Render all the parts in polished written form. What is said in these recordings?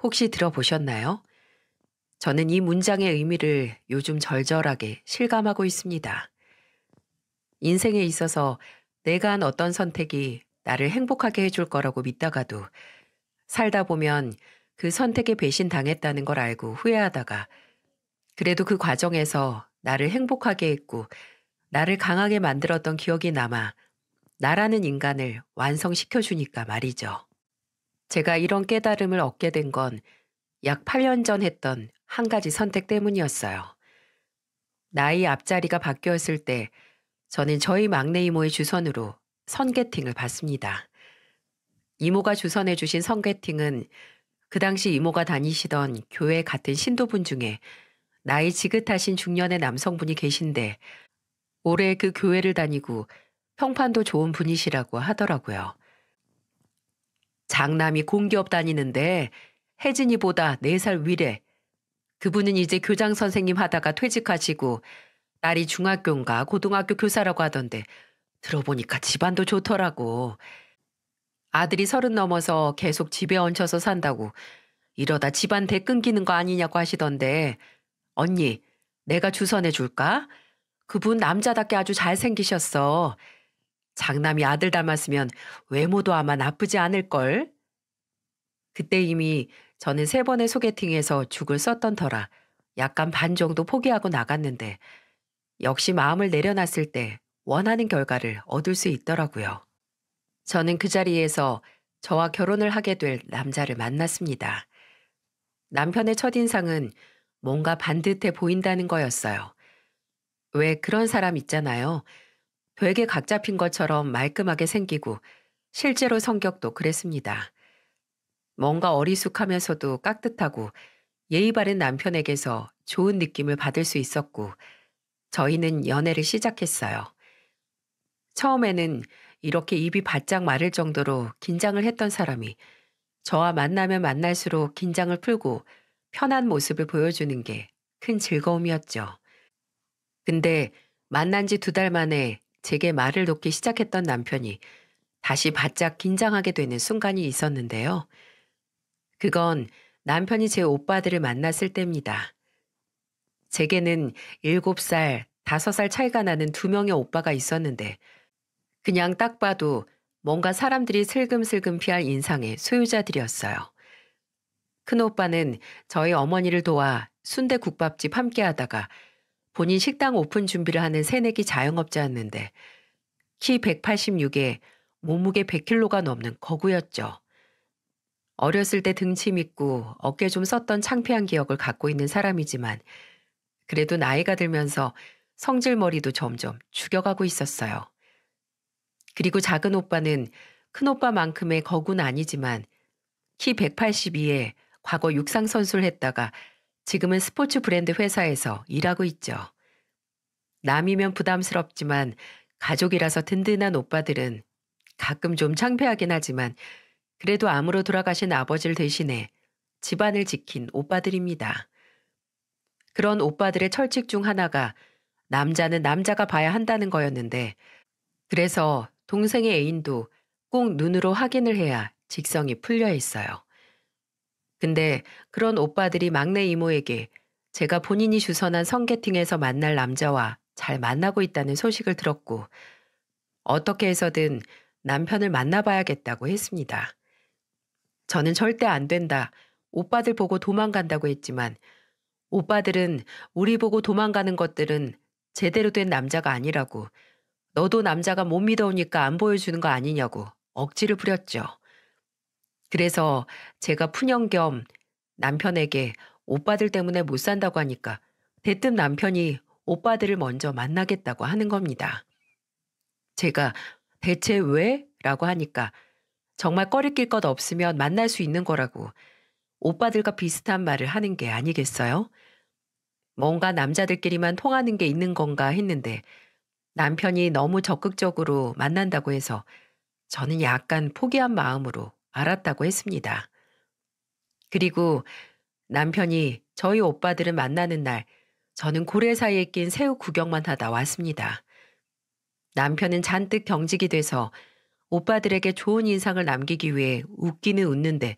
혹시 들어보셨나요? 저는 이 문장의 의미를 요즘 절절하게 실감하고 있습니다. 인생에 있어서 내가 한 어떤 선택이 나를 행복하게 해줄 거라고 믿다가도 살다 보면 그 선택에 배신당했다는 걸 알고 후회하다가 그래도 그 과정에서 나를 행복하게 했고 나를 강하게 만들었던 기억이 남아 나라는 인간을 완성시켜 주니까 말이죠. 제가 이런 깨달음을 얻게 된 건 약 8년 전 했던 한 가지 선택 때문이었어요. 나이 앞자리가 바뀌었을 때 저는 저희 막내 이모의 주선으로 선계팅을 받습니다. 이모가 주선해 주신 선계팅은 그 당시 이모가 다니시던 교회 같은 신도분 중에 나이 지긋하신 중년의 남성분이 계신데 올해 그 교회를 다니고 평판도 좋은 분이시라고 하더라고요. 장남이 공기업 다니는데 혜진이보다 4살 위래. 그분은 이제 교장 선생님 하다가 퇴직하시고 딸이 중학교인가 고등학교 교사라고 하던데 들어보니까 집안도 좋더라고. 아들이 30 넘어서 계속 집에 얹혀서 산다고 이러다 집안 대 끊기는 거 아니냐고 하시던데 언니 내가 주선해 줄까? 그분 남자답게 아주 잘생기셨어. 장남이 아들 닮았으면 외모도 아마 나쁘지 않을걸? 그때 이미 저는 3번의 소개팅에서 죽을 썼던 터라 약간 반 정도 포기하고 나갔는데 역시 마음을 내려놨을 때 원하는 결과를 얻을 수 있더라고요. 저는 그 자리에서 저와 결혼을 하게 될 남자를 만났습니다. 남편의 첫인상은 뭔가 반듯해 보인다는 거였어요. 왜 그런 사람 있잖아요. 되게 각 잡힌 것처럼 말끔하게 생기고 실제로 성격도 그랬습니다. 뭔가 어리숙하면서도 깍듯하고 예의 바른 남편에게서 좋은 느낌을 받을 수 있었고 저희는 연애를 시작했어요. 처음에는 이렇게 입이 바짝 마를 정도로 긴장을 했던 사람이 저와 만나면 만날수록 긴장을 풀고 편한 모습을 보여주는 게 큰 즐거움이었죠. 근데 만난 지 2달 만에 제게 말을 놓기 시작했던 남편이 다시 바짝 긴장하게 되는 순간이 있었는데요. 그건 남편이 제 오빠들을 만났을 때입니다. 제게는 7살, 5살 차이가 나는 2명의 오빠가 있었는데 그냥 딱 봐도 뭔가 사람들이 슬금슬금 피할 인상의 소유자들이었어요. 큰오빠는 저희 어머니를 도와 순대국밥집 함께 하다가 본인 식당 오픈 준비를 하는 새내기 자영업자였는데 키 186에 몸무게 100kg가 넘는 거구였죠. 어렸을 때 등치 있고 어깨 좀 썼던 창피한 기억을 갖고 있는 사람이지만 그래도 나이가 들면서 성질머리도 점점 죽여가고 있었어요. 그리고 작은 오빠는 큰 오빠만큼의 거구는 아니지만 키 182에 과거 육상 선수를 했다가 지금은 스포츠 브랜드 회사에서 일하고 있죠. 남이면 부담스럽지만 가족이라서 든든한 오빠들은 가끔 좀 창피하긴 하지만 그래도 암으로 돌아가신 아버지를 대신해 집안을 지킨 오빠들입니다. 그런 오빠들의 철칙 중 하나가 남자는 남자가 봐야 한다는 거였는데 그래서 동생의 애인도 꼭 눈으로 확인을 해야 직성이 풀려 있어요. 근데 그런 오빠들이 막내 이모에게 제가 본인이 주선한 성게팅에서 만날 남자와 잘 만나고 있다는 소식을 들었고 어떻게 해서든 남편을 만나봐야겠다고 했습니다. 저는 절대 안 된다. 오빠들 보고 도망간다고 했지만 오빠들은 우리 보고 도망가는 것들은 제대로 된 남자가 아니라고 너도 남자가 못 믿어오니까 안 보여주는 거 아니냐고 억지를 부렸죠. 그래서 제가 푸념 겸 남편에게 오빠들 때문에 못 산다고 하니까 대뜸 남편이 오빠들을 먼저 만나겠다고 하는 겁니다. 제가 대체 왜? 라고 하니까 정말 꺼리낄 것 없으면 만날 수 있는 거라고 오빠들과 비슷한 말을 하는 게 아니겠어요? 뭔가 남자들끼리만 통하는 게 있는 건가 했는데 남편이 너무 적극적으로 만난다고 해서 저는 약간 포기한 마음으로 알았다고 했습니다. 그리고 남편이 저희 오빠들을 만나는 날 저는 고래 사이에 낀 새우 구경만 하다 왔습니다. 남편은 잔뜩 경직이 돼서 오빠들에게 좋은 인상을 남기기 위해 웃기는 웃는데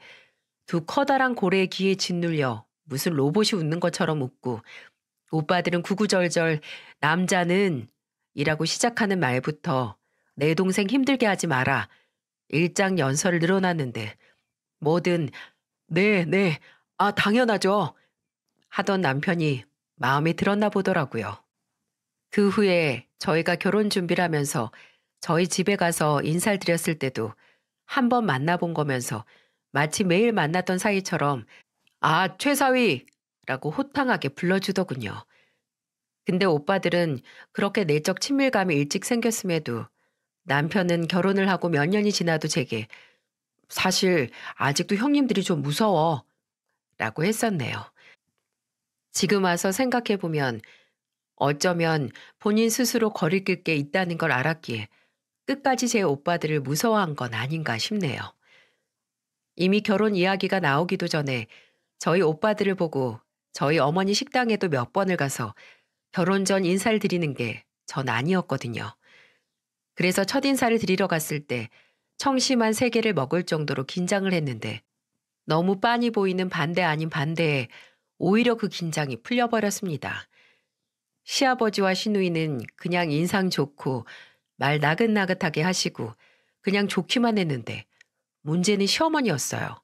두 커다란 고래의 귀에 짓눌려 무슨 로봇이 웃는 것처럼 웃고 오빠들은 구구절절 남자는 이라고 시작하는 말부터 내 동생 힘들게 하지 마라. 일장연설을 늘어놨는데 뭐든 네, 네, 아, 당연하죠. 하던 남편이 마음에 들었나 보더라고요. 그 후에 저희가 결혼 준비를 하면서 저희 집에 가서 인사를 드렸을 때도 한 번 만나본 거면서 마치 매일 만났던 사이처럼 아, 최사위라고 호탕하게 불러주더군요. 근데 오빠들은 그렇게 내적 친밀감이 일찍 생겼음에도 남편은 결혼을 하고 몇 년이 지나도 제게 사실 아직도 형님들이 좀 무서워 라고 했었네요. 지금 와서 생각해보면 어쩌면 본인 스스로 거리낄 게 있다는 걸 알았기에 끝까지 제 오빠들을 무서워한 건 아닌가 싶네요. 이미 결혼 이야기가 나오기도 전에 저희 오빠들을 보고 저희 어머니 식당에도 몇 번을 가서 결혼 전 인사를 드리는 게 전 아니었거든요. 그래서 첫인사를 드리러 갔을 때 청심한 3개를 먹을 정도로 긴장을 했는데 너무 빤히 보이는 반대 아닌 반대에 오히려 그 긴장이 풀려버렸습니다. 시아버지와 시누이는 그냥 인상 좋고 말 나긋나긋하게 하시고 그냥 좋기만 했는데 문제는 시어머니였어요.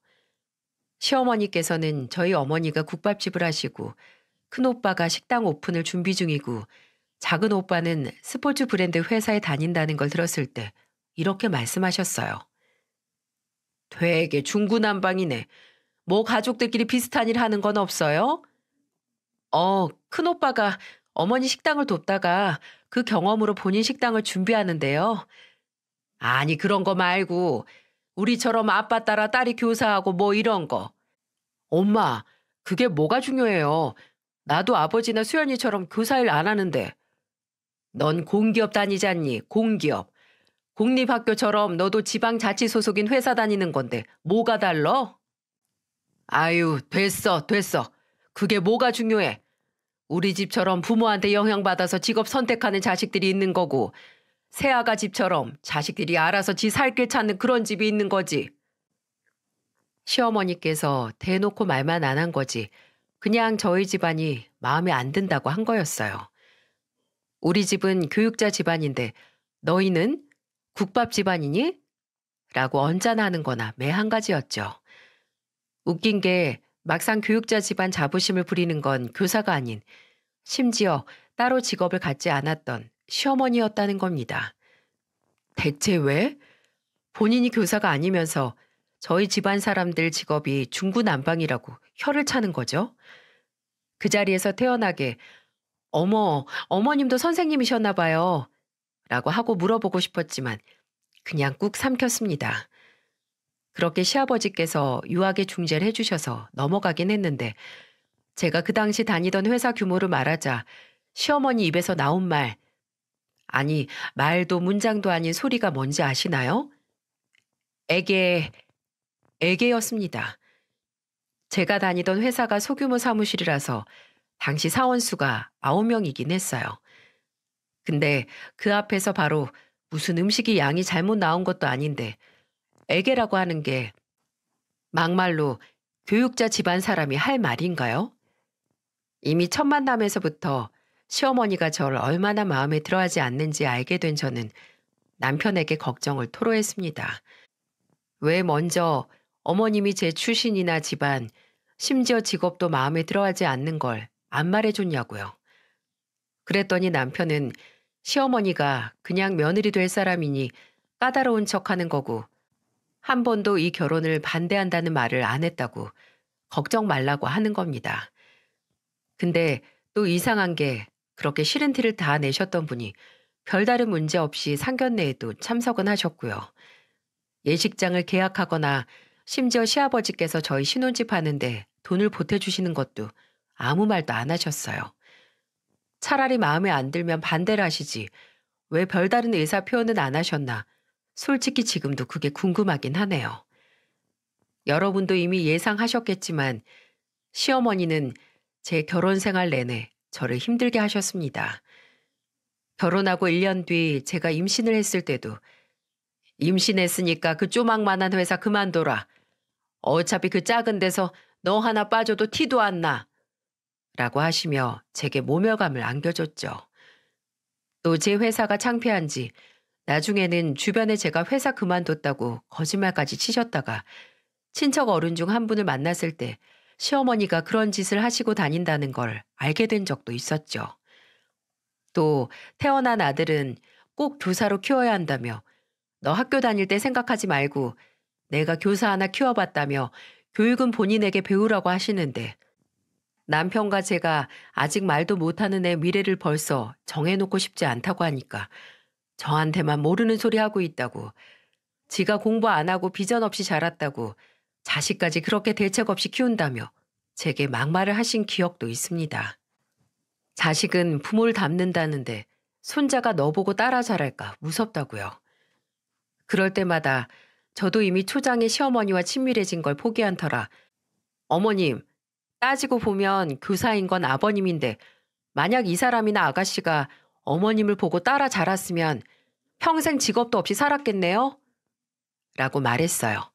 시어머니께서는 저희 어머니가 국밥집을 하시고 큰오빠가 식당 오픈을 준비 중이고 작은 오빠는 스포츠 브랜드 회사에 다닌다는 걸 들었을 때 이렇게 말씀하셨어요. 되게 중구난방이네. 뭐 가족들끼리 비슷한 일 하는 건 없어요? 큰오빠가 어머니 식당을 돕다가 그 경험으로 본인 식당을 준비하는데요. 아니, 그런 거 말고 우리처럼 아빠 따라 딸이 교사하고 뭐 이런 거. 엄마, 그게 뭐가 중요해요. 나도 아버지나 수연이처럼 교사 일 안 하는데. 넌 공기업 다니잖니, 공기업. 공립학교처럼 너도 지방자치 소속인 회사 다니는 건데 뭐가 달러? 아유, 됐어, 됐어. 그게 뭐가 중요해. 우리 집처럼 부모한테 영향받아서 직업 선택하는 자식들이 있는 거고 새아가 집처럼 자식들이 알아서 지 살 길 찾는 그런 집이 있는 거지. 시어머니께서 대놓고 말만 안 한 거지. 그냥 저희 집안이 마음에 안 든다고 한 거였어요. 우리 집은 교육자 집안인데 너희는 국밥 집안이니? 라고 언짢아하는 거나 매 한 가지였죠. 웃긴 게 막상 교육자 집안 자부심을 부리는 건 교사가 아닌 심지어 따로 직업을 갖지 않았던 시어머니였다는 겁니다. 대체 왜? 본인이 교사가 아니면서 저희 집안 사람들 직업이 중구난방이라고 혀를 차는 거죠. 그 자리에서 태어나게 어머, 어머님도 선생님이셨나 봐요. 라고 하고 물어보고 싶었지만 그냥 꾹 삼켰습니다. 그렇게 시아버지께서 유학의 중재를 해주셔서 넘어가긴 했는데 제가 그 당시 다니던 회사 규모를 말하자 시어머니 입에서 나온 말, 아니 말도 문장도 아닌 소리가 뭔지 아시나요? 애게, 애게였습니다. 제가 다니던 회사가 소규모 사무실이라서 당시 사원 수가 9명이긴 했어요. 근데 그 앞에서 바로 무슨 음식이 양이 잘못 나온 것도 아닌데 애게라고 하는 게 막말로 교육자 집안 사람이 할 말인가요? 이미 첫 만남에서부터 시어머니가 저를 얼마나 마음에 들어하지 않는지 알게 된 저는 남편에게 걱정을 토로했습니다. 왜 먼저 어머님이 제 출신이나 집안, 심지어 직업도 마음에 들어하지 않는 걸 안 말해줬냐고요. 그랬더니 남편은 시어머니가 그냥 며느리 될 사람이니 까다로운 척하는 거고 한 번도 이 결혼을 반대한다는 말을 안 했다고 걱정 말라고 하는 겁니다. 근데 또 이상한 게 그렇게 싫은 티를 다 내셨던 분이 별다른 문제 없이 상견례에도 참석은 하셨고요. 예식장을 계약하거나 심지어 시아버지께서 저희 신혼집 하는데 돈을 보태주시는 것도 아무 말도 안 하셨어요. 차라리 마음에 안 들면 반대를 하시지 왜 별다른 의사 표현은 안 하셨나 솔직히 지금도 그게 궁금하긴 하네요. 여러분도 이미 예상하셨겠지만 시어머니는 제 결혼 생활 내내 저를 힘들게 하셨습니다. 결혼하고 1년 뒤 제가 임신을 했을 때도 임신했으니까 그 쪼막만한 회사 그만둬라. 어차피 그 작은 데서 너 하나 빠져도 티도 안 나. 라고 하시며 제게 모멸감을 안겨줬죠. 또 제 회사가 창피한지 나중에는 주변에 제가 회사 그만뒀다고 거짓말까지 치셨다가 친척 어른 중 한 분을 만났을 때 시어머니가 그런 짓을 하시고 다닌다는 걸 알게 된 적도 있었죠. 또 태어난 아들은 꼭 교사로 키워야 한다며 너 학교 다닐 때 생각하지 말고 내가 교사 하나 키워봤다며 교육은 본인에게 배우라고 하시는데 남편과 제가 아직 말도 못하는 애 미래를 벌써 정해놓고 싶지 않다고 하니까 저한테만 모르는 소리 하고 있다고 지가 공부 안 하고 비전 없이 자랐다고 자식까지 그렇게 대책 없이 키운다며 제게 막말을 하신 기억도 있습니다. 자식은 부모를 닮는다는데 손자가 너 보고 따라 자랄까 무섭다고요. 그럴 때마다 저도 이미 초장에 시어머니와 친밀해진 걸 포기한 터라 어머님, 따지고 보면 교사인 건 아버님인데 만약 이 사람이나 아가씨가 어머님을 보고 따라 자랐으면 평생 직업도 없이 살았겠네요? 라고 말했어요.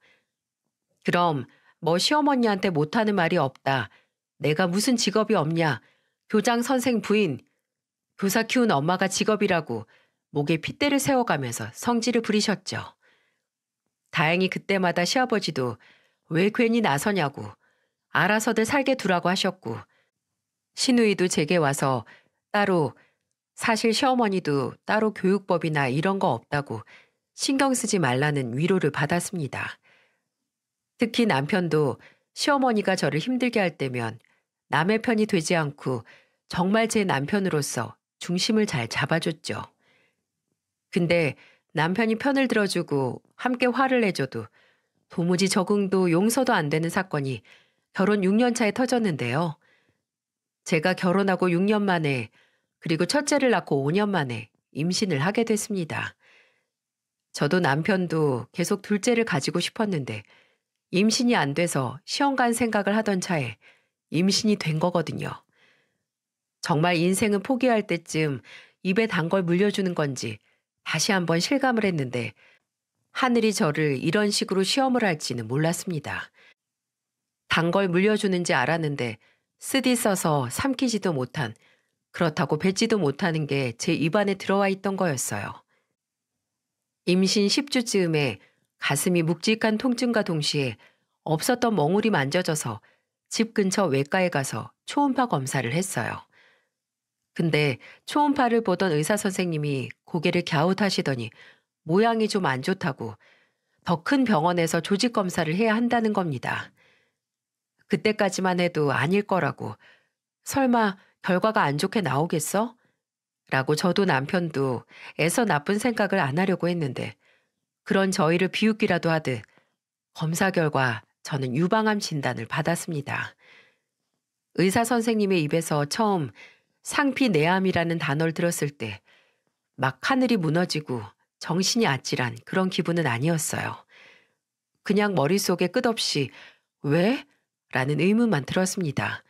그럼 뭐 시어머니한테 못하는 말이 없다. 내가 무슨 직업이 없냐. 교장 선생 부인. 교사 키운 엄마가 직업이라고 목에 핏대를 세워가면서 성질을 부리셨죠. 다행히 그때마다 시아버지도 왜 괜히 나서냐고 알아서들 살게 두라고 하셨고 시누이도 제게 와서 따로 사실 시어머니도 따로 교육법이나 이런 거 없다고 신경 쓰지 말라는 위로를 받았습니다. 특히 남편도 시어머니가 저를 힘들게 할 때면 남의 편이 되지 않고 정말 제 남편으로서 중심을 잘 잡아줬죠. 근데 남편이 편을 들어주고 함께 화를 내줘도 도무지 적응도 용서도 안 되는 사건이 결혼 6년 차에 터졌는데요. 제가 결혼하고 6년 만에 그리고 첫째를 낳고 5년 만에 임신을 하게 됐습니다. 저도 남편도 계속 둘째를 가지고 싶었는데 임신이 안 돼서 시험 간 생각을 하던 차에 임신이 된 거거든요. 정말 인생은 포기할 때쯤 입에 단 걸 물려주는 건지 다시 한번 실감을 했는데 하늘이 저를 이런 식으로 시험을 할지는 몰랐습니다. 단 걸 물려주는지 알았는데 쓰디 써서 삼키지도 못한 그렇다고 뱉지도 못하는 게 제 입안에 들어와 있던 거였어요. 임신 10주쯤에 가슴이 묵직한 통증과 동시에 없었던 멍울이 만져져서 집 근처 외과에 가서 초음파 검사를 했어요. 근데 초음파를 보던 의사 선생님이 고개를 갸웃하시더니 모양이 좀 안 좋다고 더 큰 병원에서 조직 검사를 해야 한다는 겁니다. 그때까지만 해도 아닐 거라고 설마 결과가 안 좋게 나오겠어? 라고 저도 남편도 애써 나쁜 생각을 안 하려고 했는데 그런 저희를 비웃기라도 하듯 검사 결과 저는 유방암 진단을 받았습니다. 의사 선생님의 입에서 처음 상피내암이라는 단어를 들었을 때 막 하늘이 무너지고 정신이 아찔한 그런 기분은 아니었어요. 그냥 머릿속에 끝없이 왜? 라는 의문만 들었습니다.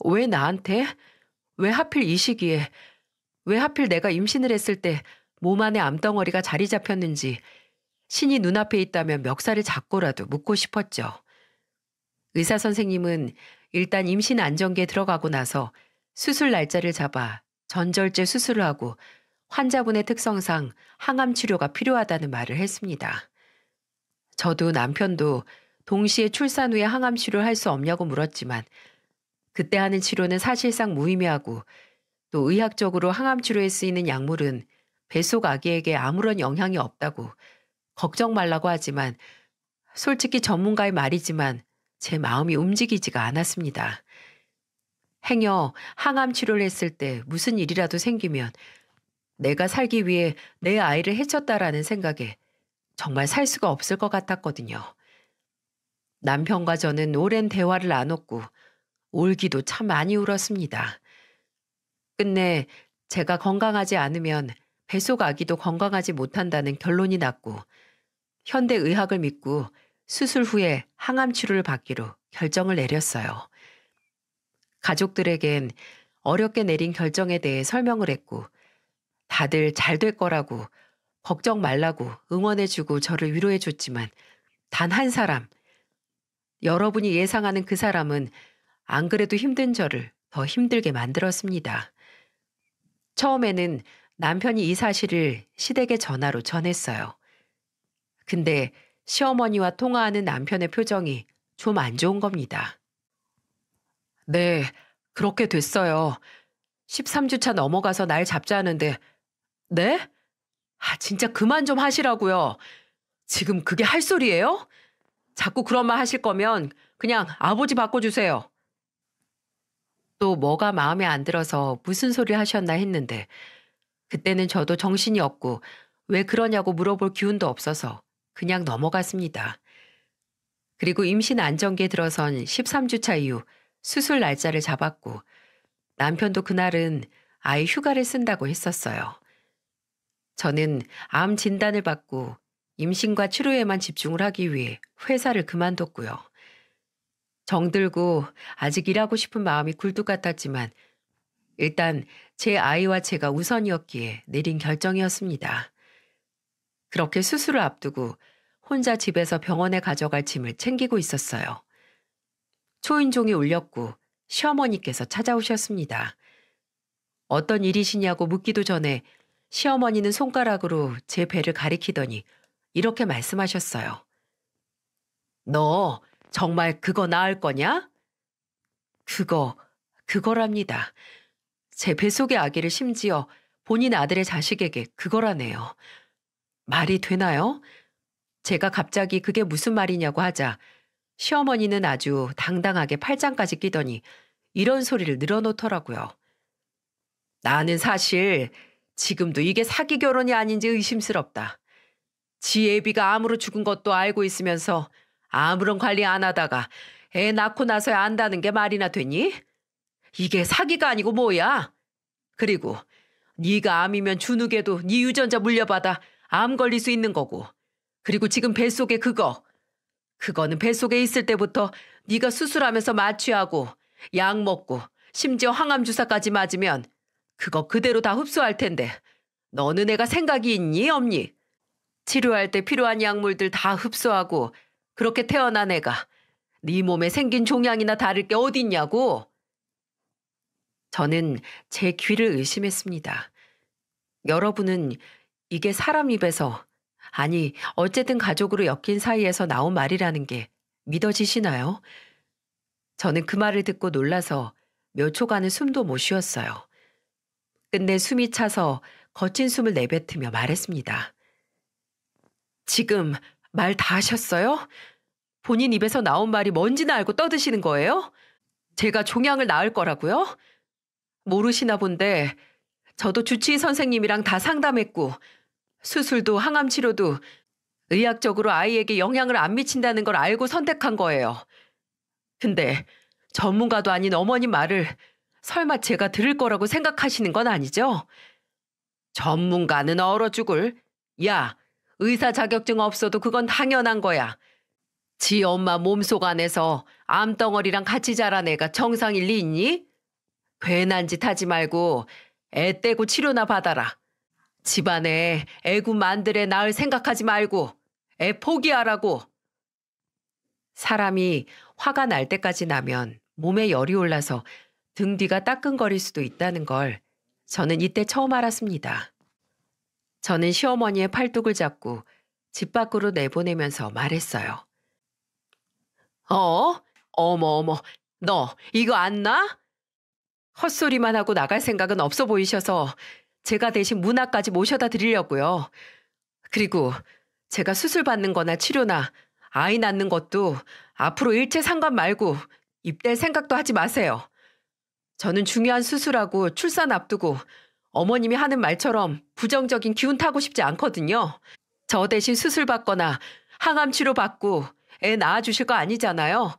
왜 나한테? 왜 하필 이 시기에? 왜 하필 내가 임신을 했을 때 몸 안에 암덩어리가 자리 잡혔는지 신이 눈앞에 있다면 멱살을 잡고라도 묻고 싶었죠. 의사 선생님은 일단 임신 안정기에 들어가고 나서 수술 날짜를 잡아 전절제 수술을 하고 환자분의 특성상 항암 치료가 필요하다는 말을 했습니다. 저도 남편도 동시에 출산 후에 항암 치료를 할 수 없냐고 물었지만 그때 하는 치료는 사실상 무의미하고 또 의학적으로 항암 치료에 쓰이는 약물은 뱃속 아기에게 아무런 영향이 없다고 걱정 말라고 하지만 솔직히 전문가의 말이지만 제 마음이 움직이지가 않았습니다. 행여 항암 치료를 했을 때 무슨 일이라도 생기면 내가 살기 위해 내 아이를 해쳤다라는 생각에 정말 살 수가 없을 것 같았거든요. 남편과 저는 오랜 대화를 나눴고 울기도 참 많이 울었습니다. 끝내 제가 건강하지 않으면 뱃속 아기도 건강하지 못한다는 결론이 났고 현대의학을 믿고 수술 후에 항암 치료를 받기로 결정을 내렸어요. 가족들에겐 어렵게 내린 결정에 대해 설명을 했고 다들 잘 될 거라고 걱정 말라고 응원해주고 저를 위로해줬지만 단 한 사람 여러분이 예상하는 그 사람은 안 그래도 힘든 저를 더 힘들게 만들었습니다. 처음에는 남편이 이 사실을 시댁에 전화로 전했어요. 근데 시어머니와 통화하는 남편의 표정이 좀 안 좋은 겁니다. 네, 그렇게 됐어요. 13주차 넘어가서 날 잡자는데, 네? 진짜 그만 좀 하시라고요. 지금 그게 할 소리예요? 자꾸 그런 말 하실 거면 그냥 아버지 바꿔주세요. 또 뭐가 마음에 안 들어서 무슨 소리 하셨나 했는데 그때는 저도 정신이 없고 왜 그러냐고 물어볼 기운도 없어서 그냥 넘어갔습니다. 그리고 임신 안정기에 들어선 13주차 이후 수술 날짜를 잡았고 남편도 그날은 아이 휴가를 쓴다고 했었어요. 저는 암 진단을 받고 임신과 치료에만 집중을 하기 위해 회사를 그만뒀고요. 정들고 아직 일하고 싶은 마음이 굴뚝 같았지만 일단 제 아이와 제가 우선이었기에 내린 결정이었습니다. 그렇게 수술을 앞두고 혼자 집에서 병원에 가져갈 짐을 챙기고 있었어요. 초인종이 울렸고 시어머니께서 찾아오셨습니다. 어떤 일이시냐고 묻기도 전에 시어머니는 손가락으로 제 배를 가리키더니 이렇게 말씀하셨어요. 너 정말 그거 낳을 거냐? 그거랍니다. 제 뱃속의 아기를 심지어 본인 아들의 자식에게 그거라네요. 말이 되나요? 제가 갑자기 그게 무슨 말이냐고 하자 시어머니는 아주 당당하게 팔짱까지 끼더니 이런 소리를 늘어놓더라고요. 나는 사실 지금도 이게 사기 결혼이 아닌지 의심스럽다. 지 애비가 암으로 죽은 것도 알고 있으면서 아무런 관리 안 하다가 애 낳고 나서야 안다는 게 말이나 되니? 이게 사기가 아니고 뭐야? 그리고 네가 암이면 준욱에도 네 유전자 물려받아 암 걸릴 수 있는 거고. 그리고 지금 뱃속에 그거는 뱃속에 있을 때부터 네가 수술하면서 마취하고 약 먹고 심지어 항암 주사까지 맞으면 그거 그대로 다 흡수할 텐데 너는 애가 생각이 있니 없니? 치료할 때 필요한 약물들 다 흡수하고 그렇게 태어난 애가 네 몸에 생긴 종양이나 다를 게 어딨냐고. 저는 제 귀를 의심했습니다. 여러분은 이게 사람 입에서 아니 어쨌든 가족으로 엮인 사이에서 나온 말이라는 게 믿어지시나요? 저는 그 말을 듣고 놀라서 몇 초간은 숨도 못 쉬었어요. 끝내 숨이 차서 거친 숨을 내뱉으며 말했습니다. 지금 말 다 하셨어요? 본인 입에서 나온 말이 뭔지는 알고 떠드시는 거예요? 제가 종양을 낳을 거라고요? 모르시나 본데 저도 주치의 선생님이랑 다 상담했고 수술도 항암 치료도 의학적으로 아이에게 영향을 안 미친다는 걸 알고 선택한 거예요. 근데 전문가도 아닌 어머님 말을 설마 제가 들을 거라고 생각하시는 건 아니죠? 전문가는 얼어 죽을. 야, 의사 자격증 없어도 그건 당연한 거야. 지 엄마 몸속 안에서 암덩어리랑 같이 자란 애가 정상일 리 있니? 괜한 짓 하지 말고 애 떼고 치료나 받아라. 집안에 애구 만들에 낳을 생각하지 말고 애 포기하라고. 사람이 화가 날 때까지 나면 몸에 열이 올라서 등 뒤가 따끔거릴 수도 있다는 걸 저는 이때 처음 알았습니다. 저는 시어머니의 팔뚝을 잡고 집 밖으로 내보내면서 말했어요. 어머, 너 이거 안 나? 헛소리만 하고 나갈 생각은 없어 보이셔서 제가 대신 문 앞까지 모셔다 드리려고요. 그리고 제가 수술 받는 거나 치료나 아이 낳는 것도 앞으로 일체 상관 말고 입댈 생각도 하지 마세요. 저는 중요한 수술하고 출산 앞두고 어머님이 하는 말처럼 부정적인 기운 타고 싶지 않거든요. 저 대신 수술 받거나 항암 치료 받고 애 낳아주실 거 아니잖아요.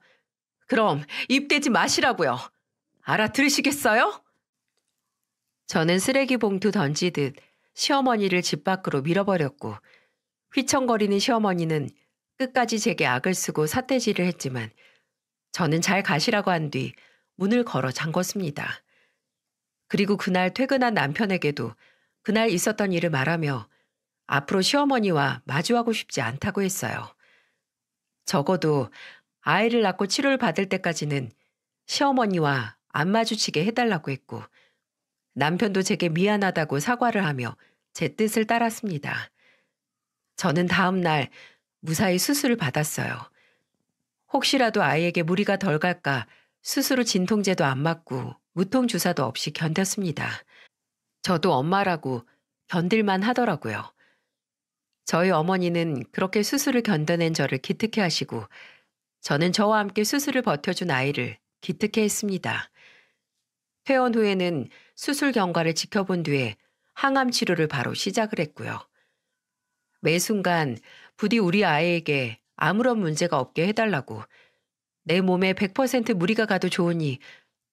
그럼 입대지 마시라고요. 알아들으시겠어요? 저는 쓰레기 봉투 던지듯 시어머니를 집 밖으로 밀어버렸고 휘청거리는 시어머니는 끝까지 제게 악을 쓰고 삿대질을 했지만 저는 잘 가시라고 한 뒤 문을 걸어 잠궜습니다. 그리고 그날 퇴근한 남편에게도 그날 있었던 일을 말하며 앞으로 시어머니와 마주하고 싶지 않다고 했어요. 적어도 아이를 낳고 치료를 받을 때까지는 시어머니와 안 마주치게 해달라고 했고 남편도 제게 미안하다고 사과를 하며 제 뜻을 따랐습니다. 저는 다음 날 무사히 수술을 받았어요. 혹시라도 아이에게 무리가 덜 갈까 수술 후 진통제도 안 맞고 무통 주사도 없이 견뎠습니다. 저도 엄마라고 견딜만 하더라고요. 저희 어머니는 그렇게 수술을 견뎌낸 저를 기특해 하시고 저는 저와 함께 수술을 버텨준 아이를 기특해 했습니다. 퇴원 후에는 수술 경과를 지켜본 뒤에 항암 치료를 바로 시작을 했고요. 매 순간 부디 우리 아이에게 아무런 문제가 없게 해달라고 내 몸에 100% 무리가 가도 좋으니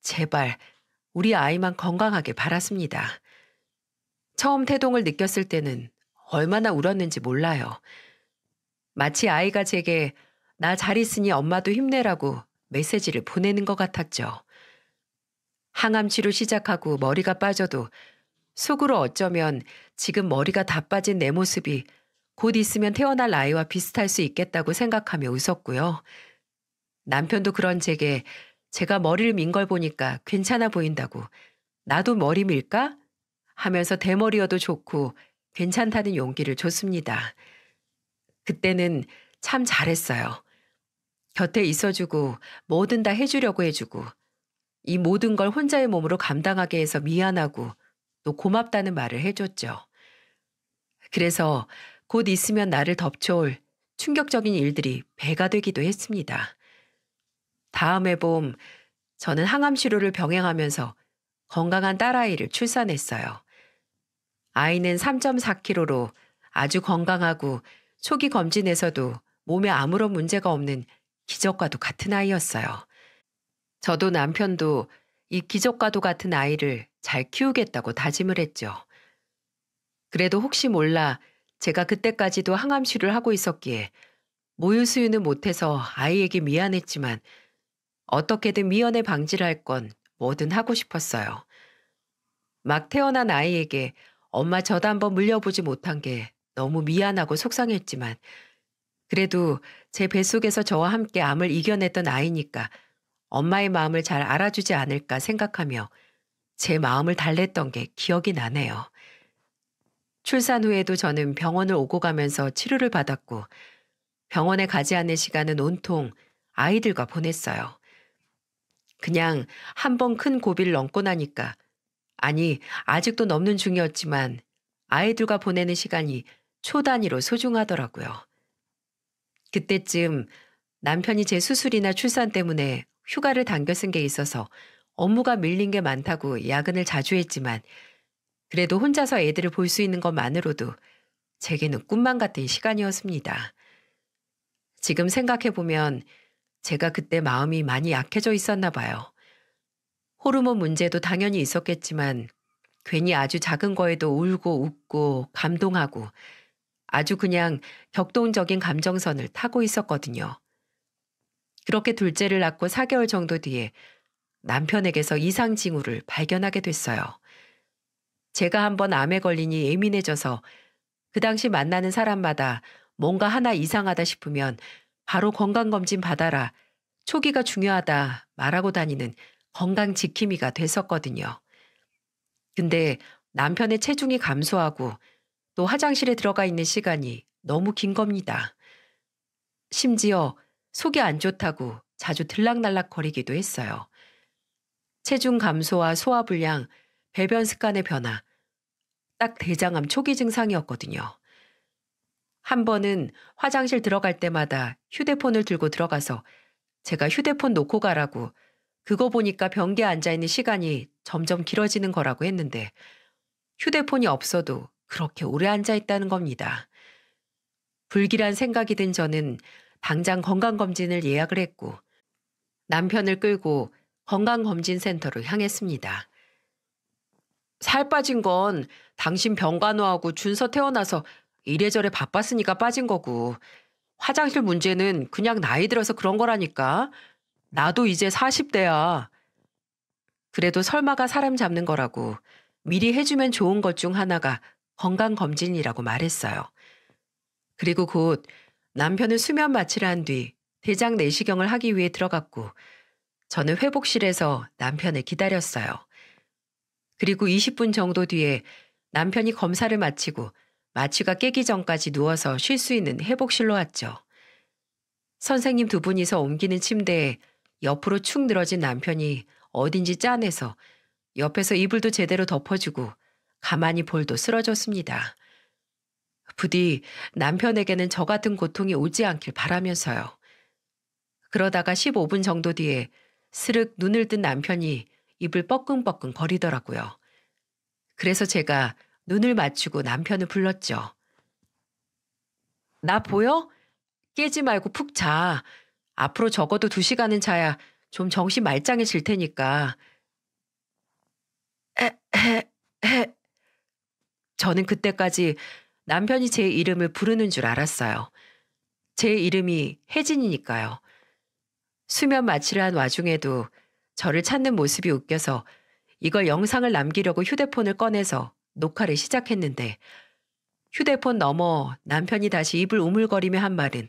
제발 우리 아이만 건강하게 바랐습니다. 처음 태동을 느꼈을 때는 얼마나 울었는지 몰라요. 마치 아이가 제게 나 잘 있으니 엄마도 힘내라고 메시지를 보내는 것 같았죠. 항암 치료 시작하고 머리가 빠져도 속으로 어쩌면 지금 머리가 다 빠진 내 모습이 곧 있으면 태어날 아이와 비슷할 수 있겠다고 생각하며 웃었고요. 남편도 그런 제게 제가 머리를 민 걸 보니까 괜찮아 보인다고 나도 머리 밀까? 하면서 대머리여도 좋고 괜찮다는 용기를 줬습니다. 그때는 참 잘했어요. 곁에 있어주고 뭐든 다 해주려고 해주고 이 모든 걸 혼자의 몸으로 감당하게 해서 미안하고 또 고맙다는 말을 해줬죠. 그래서 곧 있으면 나를 덮쳐올 충격적인 일들이 배가 되기도 했습니다. 다음 해 봄 저는 항암 치료를 병행하면서 건강한 딸아이를 출산했어요. 아이는 3.4kg로 아주 건강하고 초기 검진에서도 몸에 아무런 문제가 없는 기적과도 같은 아이였어요. 저도 남편도 이 기적과도 같은 아이를 잘 키우겠다고 다짐을 했죠. 그래도 혹시 몰라 제가 그때까지도 항암 치료를 하고 있었기에 모유 수유는 못해서 아이에게 미안했지만 어떻게든 미연에 방지를 할 건 뭐든 하고 싶었어요. 막 태어난 아이에게 엄마 저도 한번 물려보지 못한 게 너무 미안하고 속상했지만 그래도 제 뱃속에서 저와 함께 암을 이겨냈던 아이니까 엄마의 마음을 잘 알아주지 않을까 생각하며 제 마음을 달랬던 게 기억이 나네요. 출산 후에도 저는 병원을 오고 가면서 치료를 받았고 병원에 가지 않는 시간은 온통 아이들과 보냈어요. 그냥 한 번 큰 고비를 넘고 나니까 아니 아직도 넘는 중이었지만 아이들과 보내는 시간이 초 단위로 소중하더라고요. 그때쯤 남편이 제 수술이나 출산 때문에 휴가를 당겨 쓴 게 있어서 업무가 밀린 게 많다고 야근을 자주 했지만 그래도 혼자서 애들을 볼 수 있는 것만으로도 제게는 꿈만 같은 시간이었습니다. 지금 생각해보면 제가 그때 마음이 많이 약해져 있었나 봐요. 호르몬 문제도 당연히 있었겠지만 괜히 아주 작은 거에도 울고 웃고 감동하고 아주 그냥 격동적인 감정선을 타고 있었거든요. 그렇게 둘째를 낳고 4개월 정도 뒤에 남편에게서 이상 징후를 발견하게 됐어요. 제가 한번 암에 걸리니 예민해져서 그 당시 만나는 사람마다 뭔가 하나 이상하다 싶으면 바로 건강검진 받아라, 초기가 중요하다 말하고 다니는 건강 지킴이가 됐었거든요. 근데 남편의 체중이 감소하고 또 화장실에 들어가 있는 시간이 너무 긴 겁니다. 심지어 속이 안 좋다고 자주 들락날락 거리기도 했어요. 체중 감소와 소화불량, 배변 습관의 변화, 딱 대장암 초기 증상이었거든요. 한 번은 화장실 들어갈 때마다 휴대폰을 들고 들어가서 제가 휴대폰 놓고 가라고 그거 보니까 변기에 앉아있는 시간이 점점 길어지는 거라고 했는데 휴대폰이 없어도 그렇게 오래 앉아있다는 겁니다. 불길한 생각이 든 저는 당장 건강검진을 예약을 했고 남편을 끌고 건강검진센터로 향했습니다. 살 빠진 건 당신 병간호하고 준서 태어나서 이래저래 바빴으니까 빠진 거고 화장실 문제는 그냥 나이 들어서 그런 거라니까. 나도 이제 40대야. 그래도 설마가 사람 잡는 거라고 미리 해주면 좋은 것 중 하나가 건강검진이라고 말했어요. 그리고 곧 남편을 수면 마취를 한 뒤 대장 내시경을 하기 위해 들어갔고 저는 회복실에서 남편을 기다렸어요. 그리고 20분 정도 뒤에 남편이 검사를 마치고 마취가 깨기 전까지 누워서 쉴 수 있는 회복실로 왔죠. 선생님 두 분이서 옮기는 침대에 옆으로 축 늘어진 남편이 어딘지 짠해서 옆에서 이불도 제대로 덮어주고 가만히 볼도 쓰러졌습니다. 부디 남편에게는 저 같은 고통이 오지 않길 바라면서요. 그러다가 15분 정도 뒤에 스륵 눈을 뜬 남편이 입을 뻐끔뻐끔 거리더라고요. 그래서 제가 눈을 맞추고 남편을 불렀죠. 나 보여? 깨지 말고 푹 자. 앞으로 적어도 2시간은 자야 좀 정신 말짱해질 테니까. 에헤헤. 저는 그때까지 남편이 제 이름을 부르는 줄 알았어요. 제 이름이 혜진이니까요. 수면 마취를 한 와중에도 저를 찾는 모습이 웃겨서 이걸 영상을 남기려고 휴대폰을 꺼내서 녹화를 시작했는데 휴대폰 너머 남편이 다시 입을 우물거리며 한 말은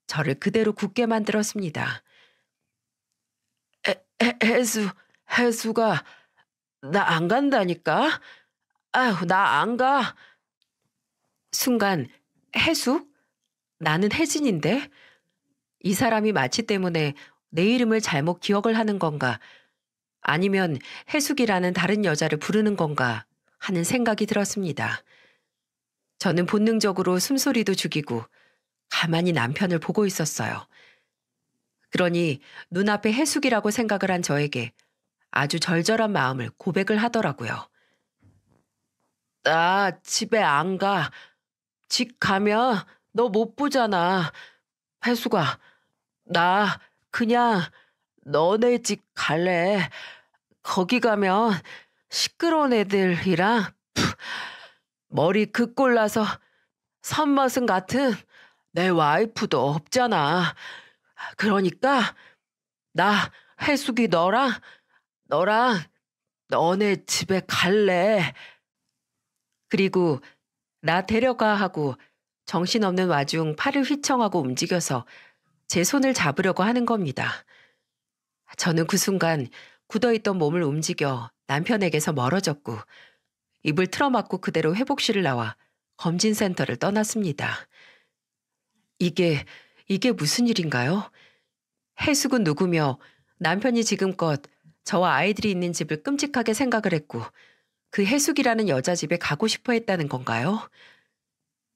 저를 그대로 굳게 만들었습니다. 혜수가 나 안 간다니까? 아휴, 나 안 가. 순간 혜수? 나는 혜진인데? 이 사람이 마취 때문에 내 이름을 잘못 기억을 하는 건가? 아니면 혜숙이라는 다른 여자를 부르는 건가? 하는 생각이 들었습니다. 저는 본능적으로 숨소리도 죽이고 가만히 남편을 보고 있었어요. 그러니 눈앞에 혜숙이라고 생각을 한 저에게 아주 절절한 마음을 고백을 하더라고요. 나 집에 안 가. 집 가면 너 못 보잖아. 혜숙아, 나 그냥 너네 집 갈래. 거기 가면 시끄러운 애들이랑 머리 그꼴라서 선머슴 같은 내 와이프도 없잖아. 그러니까 나 혜숙이 너랑 너네 집에 갈래. 그리고 나 데려가 하고 정신없는 와중 팔을 휘청하고 움직여서 제 손을 잡으려고 하는 겁니다. 저는 그 순간 굳어있던 몸을 움직여 남편에게서 멀어졌고 입을 틀어막고 그대로 회복실을 나와 검진센터를 떠났습니다. 이게 무슨 일인가요? 혜숙은 누구며 남편이 지금껏 저와 아이들이 있는 집을 끔찍하게 생각을 했고 그 혜숙이라는 여자 집에 가고 싶어 했다는 건가요?